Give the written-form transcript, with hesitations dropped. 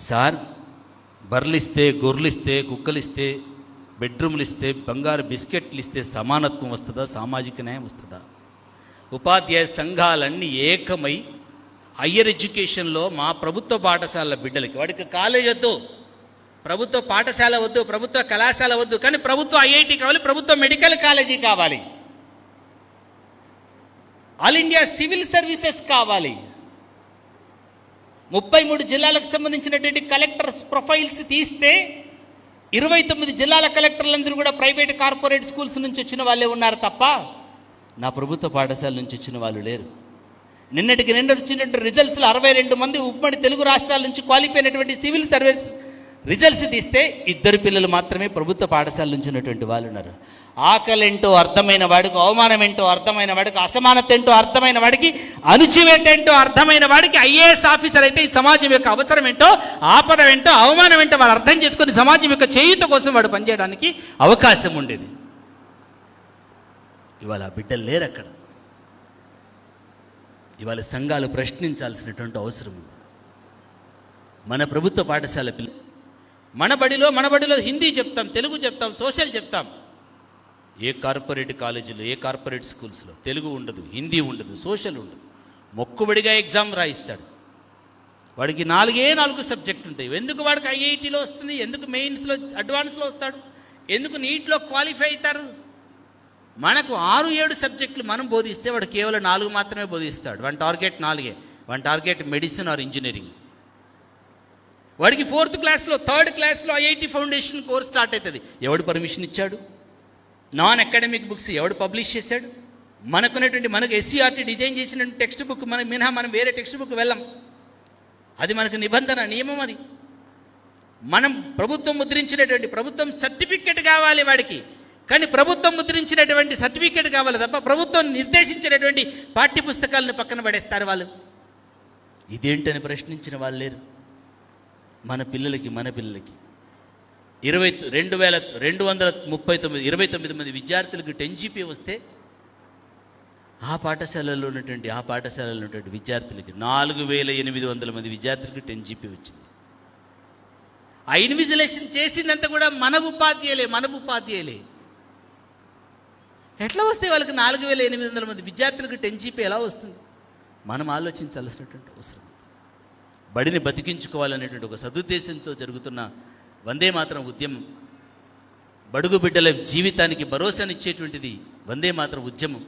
Sir బర్లిస్తే గొర్రెలిస్తే కుక్కలిస్తే బెడ్రూమ్లు ఇస్తే బంగారు బిస్కెట్లు ఇస్తే సమానత్వం వస్తుందా, సామాజిక న్యాయం వస్తుందా? ఉపాధ్యాయ సంఘాలన్నీ ఏకమై హయ్యర్ ఎడ్యుకేషన్లో మా ప్రభుత్వ పాఠశాల బిడ్డలకి, వాడికి కాలేజ్ వద్దు, ప్రభుత్వ పాఠశాల వద్దు, ప్రభుత్వ కళాశాల వద్దు, కానీ ప్రభుత్వ ఐఐటి కావాలి, ప్రభుత్వ మెడికల్ కాలేజీ కావాలి, ఆల్ ఇండియా సివిల్ సర్వీసెస్ కావాలి. 33 జిల్లాలకు సంబంధించినటువంటి కలెక్టర్స్ ప్రొఫైల్స్ తీస్తే 29 జిల్లాల కలెక్టర్లందరూ కూడా ప్రైవేట్ కార్పొరేట్ స్కూల్స్ నుంచి వచ్చిన వాళ్ళే ఉన్నారు తప్ప నా ప్రభుత్వ పాఠశాల నుంచి వచ్చిన వాళ్ళు లేరు. నిన్నటికి వచ్చినటువంటి రిజల్ట్స్లో 62 మంది ఉమ్మడి తెలుగు రాష్ట్రాల నుంచి క్వాలిఫై అయినటువంటి సివిల్ సర్వీస్ రిజల్ట్స్ తీస్తే 2 పిల్లలు మాత్రమే ప్రభుత్వ పాఠశాల నుంచి ఉన్నటువంటి వాళ్ళు ఉన్నారు. ఆకలేంటో అర్థమైన వాడికి, అవమానం ఏంటో అర్థమైన వాడికి, అసమానత ఏంటో అర్థమైన వాడికి, అణచివేత ఏంటో అర్థమైన వాడికి ఐఏఎస్ ఆఫీసర్ అయితే ఈ సమాజం యొక్క అవసరం ఏంటో, ఆపద ఏంటో, అవమానం ఏంటో వాళ్ళు అర్థం చేసుకొని సమాజం యొక్క చేయూత కోసం వాడు పనిచేయడానికి అవకాశం ఉండేది. ఇవాళ ఆ బిడ్డలు లేరు అక్కడ. ఇవాళ సంఘాలు ప్రశ్నించాల్సినటువంటి అవసరం ఉంది. మన ప్రభుత్వ పాఠశాల పిల్లలు మన బడిలో హిందీ చెప్తాం, తెలుగు చెప్తాం, సోషల్ చెప్తాం. ఏ కార్పొరేట్ కాలేజీలో, ఏ కార్పొరేట్ స్కూల్స్లో తెలుగు ఉండదు, హిందీ ఉండదు, సోషల్ ఉండదు. మొక్కుబడిగా ఎగ్జామ్ రాయిస్తాడు. వాడికి 4 సబ్జెక్టు ఉంటాయి. ఎందుకు వాడికి ఐఐటీలో వస్తుంది? ఎందుకు మెయిన్స్లో అడ్వాన్స్లో వస్తాడు? ఎందుకు నీట్లో క్వాలిఫై అవుతారు? మనకు 6-7 సబ్జెక్టులు మనం బోధిస్తే వాడు కేవలం 4 మాత్రమే బోధిస్తాడు. One target 4. One target medicine or engineering. వాడికి 4th క్లాస్లో 3rd క్లాస్లో ఐఐటి ఫౌండేషన్ కోర్స్ స్టార్ట్ అవుతుంది. ఎవడు పర్మిషన్ ఇచ్చాడు? నాన్ అకాడమిక్ బుక్స్ ఎవడు పబ్లిష్ చేశాడు? మనకు ఎస్సీఆర్టీ డిజైన్ చేసిన టెక్స్ట్ బుక్ మినహా మనం వేరే టెక్స్ట్ బుక్ వెళ్ళం. అది మనకు నిబంధన, నియమం. అది మనం ప్రభుత్వం ముద్రించినటువంటి ప్రభుత్వం సర్టిఫికెట్ కావాలి వాడికి, కానీ ప్రభుత్వం ముద్రించినటువంటి సర్టిఫికెట్ కావాలి తప్ప ప్రభుత్వం నిర్దేశించినటువంటి పాఠ్య పుస్తకాలను పక్కన పడేస్తారు వాళ్ళు. ఇదేంటని ప్రశ్నించిన వాళ్ళు లేరు. మన పిల్లలకి 29 మంది విద్యార్థులకు 10 GPA వస్తే ఆ పాఠశాలలో ఉన్నటువంటి విద్యార్థులకి 4800 మంది విద్యార్థులకు 10 GPA వచ్చింది. ఆ ఇన్విజిలేషన్ చేసిందంతా కూడా మన ఉపాధ్యాయులే. ఎట్లా వస్తే వాళ్ళకి 4800 మంది విద్యార్థులకు 10 GPA ఎలా వస్తుంది? మనం ఆలోచించాల్సినటువంటి అవసరం. బడిని బతికించుకోవాలనేటువంటి ఒక సదుద్దేశంతో జరుగుతున్న వందే మాతరం ఉద్యమం, బడుగు బిడ్డల జీవితానికి భరోసానిచ్చేటువంటిది వందే మాతరం ఉద్యమం.